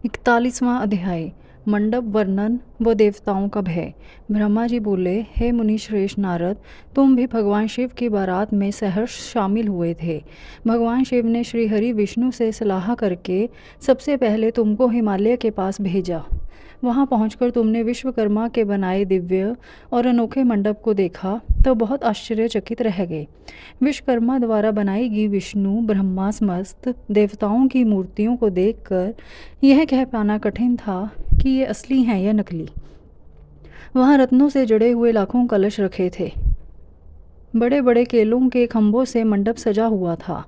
41वां अध्याय मंडप वर्णन व देवताओं का भय। ब्रह्मा जी बोले, हे मुनि श्रेष्ठ नारद, तुम भी भगवान शिव की बारात में सहर्ष शामिल हुए थे। भगवान शिव ने श्री हरि विष्णु से सलाह करके सबसे पहले तुमको हिमालय के पास भेजा। वहाँ पहुंचकर तुमने विश्वकर्मा के बनाए दिव्य और अनोखे मंडप को देखा तो बहुत आश्चर्यचकित रह गए। विश्वकर्मा द्वारा बनाई गई विष्णु ब्रह्मा समस्त देवताओं की मूर्तियों को देखकर यह कह पाना कठिन था कि ये असली हैं या नकली। वहाँ रत्नों से जड़े हुए लाखों कलश रखे थे। बड़े बड़े केलों के खंभों से मंडप सजा हुआ था।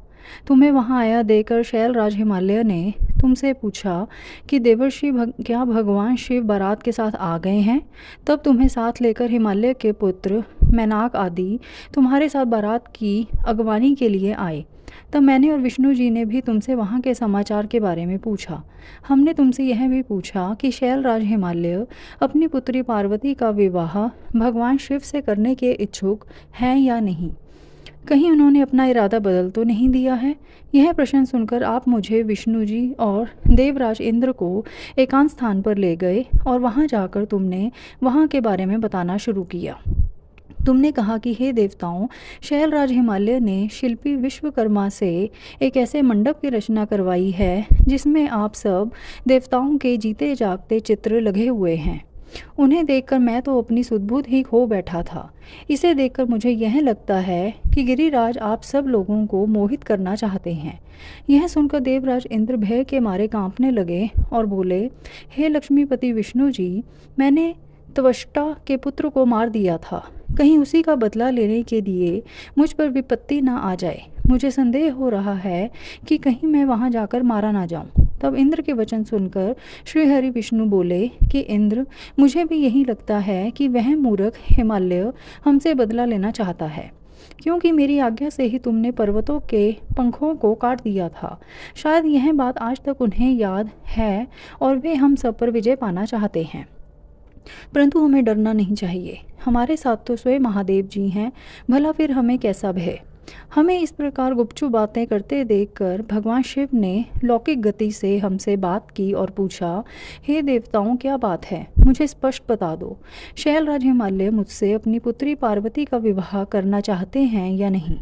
तुम्हें वहाँ आया देखकर शैलराज हिमालय ने तुमसे पूछा कि देवर्षि क्या भगवान शिव बारात के साथ आ गए हैं। तब तुम्हें साथ लेकर हिमालय के पुत्र मैनाक आदि तुम्हारे साथ बारात की अगवानी के लिए आए। तब मैंने और विष्णु जी ने भी तुमसे वहाँ के समाचार के बारे में पूछा। हमने तुमसे यह भी पूछा कि शैलराज हिमालय अपनी पुत्री पार्वती का विवाह भगवान शिव से करने के इच्छुक हैं या नहीं। कहीं उन्होंने अपना इरादा बदल तो नहीं दिया है। यह प्रश्न सुनकर आप मुझे विष्णु जी और देवराज इंद्र को एकांत स्थान पर ले गए और वहाँ जाकर तुमने वहाँ के बारे में बताना शुरू किया। तुमने कहा कि हे देवताओं, शैलराज हिमालय ने शिल्पी विश्वकर्मा से एक ऐसे मंडप की रचना करवाई है जिसमें आप सब देवताओं के जीते जागते चित्र लगे हुए हैं। उन्हें देखकर मैं तो अपनी सुध-बुध ही खो बैठा था। इसे देखकर मुझे यह लगता है कि गिरिराज आप सब लोगों को मोहित करना चाहते हैं। यह सुनकर देवराज इंद्र भय के मारे कांपने लगे और बोले, हे लक्ष्मीपति विष्णु जी, मैंने त्वष्टा के पुत्र को मार दिया था। कहीं उसी का बदला लेने के लिए मुझ पर विपत्ति ना आ जाए। मुझे संदेह हो रहा है कि कहीं मैं वहाँ जाकर मारा ना जाऊँ। तब इंद्र के वचन सुनकर श्री हरि विष्णु बोले कि इंद्र, मुझे भी यही लगता है कि वह मूर्ख हिमालय हमसे बदला लेना चाहता है, क्योंकि मेरी आज्ञा से ही तुमने पर्वतों के पंखों को काट दिया था। शायद यह बात आज तक उन्हें याद है और वे हम सब पर विजय पाना चाहते हैं। परंतु हमें डरना नहीं चाहिए। हमारे साथ तो स्वयं महादेव जी हैं, भला फिर हमें कैसा भय। हमें इस प्रकार गुपचुप बातें करते देखकर भगवान शिव ने लौकिक गति से हमसे बात की और पूछा, हे देवताओं, क्या बात है, मुझे स्पष्ट बता दो। शैलराज हिमालय मुझसे अपनी पुत्री पार्वती का विवाह करना चाहते हैं या नहीं।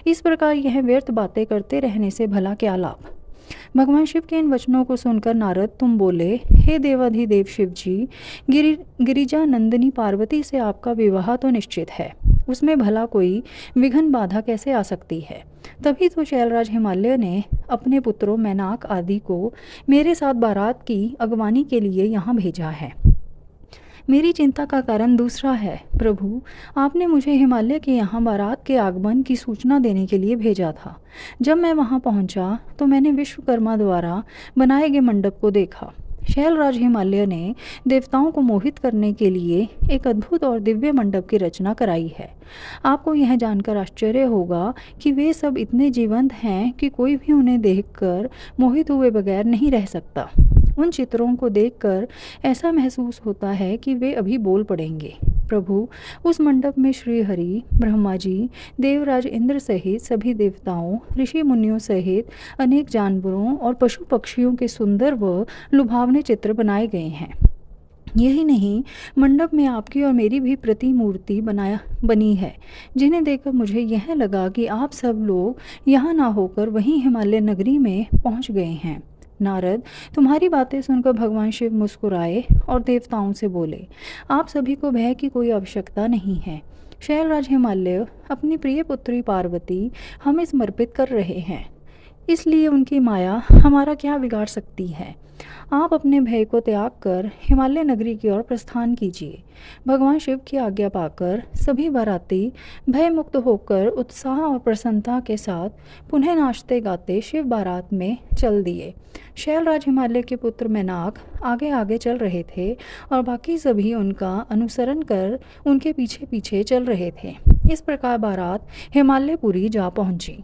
इस प्रकार यह व्यर्थ बातें करते रहने से भला क्या लाभ। भगवान शिव के इन वचनों को सुनकर नारद तुम बोले, हे देवाधिदेव शिव जी, गिरिजा नंदिनी पार्वती से आपका विवाह तो निश्चित है, उसमें भला कोई विघ्न बाधा कैसे आ सकती है। तभी तो शैलराज हिमालय ने अपने पुत्रों मैनाक आदि को मेरे साथ बारात की अगवानी के लिए यहाँ भेजा है। मेरी चिंता का कारण दूसरा है। प्रभु, आपने मुझे हिमालय के यहाँ बारात के आगमन की सूचना देने के लिए भेजा था। जब मैं वहाँ पहुँचा तो मैंने विश्वकर्मा द्वारा बनाए गए मंडप को देखा। शैलराज हिमालय ने देवताओं को मोहित करने के लिए एक अद्भुत और दिव्य मंडप की रचना कराई है। आपको यह जानकर आश्चर्य होगा कि वे सब इतने जीवंत हैं कि कोई भी उन्हें देखकर मोहित हुए बगैर नहीं रह सकता। उन चित्रों को देखकर ऐसा महसूस होता है कि वे अभी बोल पड़ेंगे। प्रभु, उस मंडप में श्री हरि, ब्रह्मा जी, देवराज इंद्र सहित सभी देवताओं, ऋषि मुनियों सहित अनेक जानवरों और पशु पक्षियों के सुंदर व लुभावने चित्र बनाए गए हैं। यही नहीं, मंडप में आपकी और मेरी भी प्रतिमूर्ति बनी है, जिन्हें देखकर मुझे यह लगा कि आप सब लोग यहाँ ना होकर वहीं हिमालय नगरी में पहुँच गए हैं। नारद, तुम्हारी बातें सुनकर भगवान शिव मुस्कुराए और देवताओं से बोले, आप सभी को भय की कोई आवश्यकता नहीं है। शैलराज हिमालय अपनी प्रिय पुत्री पार्वती हमें समर्पित कर रहे हैं, इसलिए उनकी माया हमारा क्या बिगाड़ सकती है। आप अपने भय को त्याग कर हिमालय नगरी की ओर प्रस्थान कीजिए। भगवान शिव की आज्ञा पाकर सभी बाराती भय मुक्त होकर उत्साह और प्रसन्नता के साथ पुनः नाचते गाते शिव बारात में चल दिए। शैलराज हिमालय के पुत्र मैनाक आगे आगे चल रहे थे और बाकी सभी उनका अनुसरण कर उनके पीछे पीछे चल रहे थे। इस प्रकार बारात हिमालयपुरी जा पहुंची।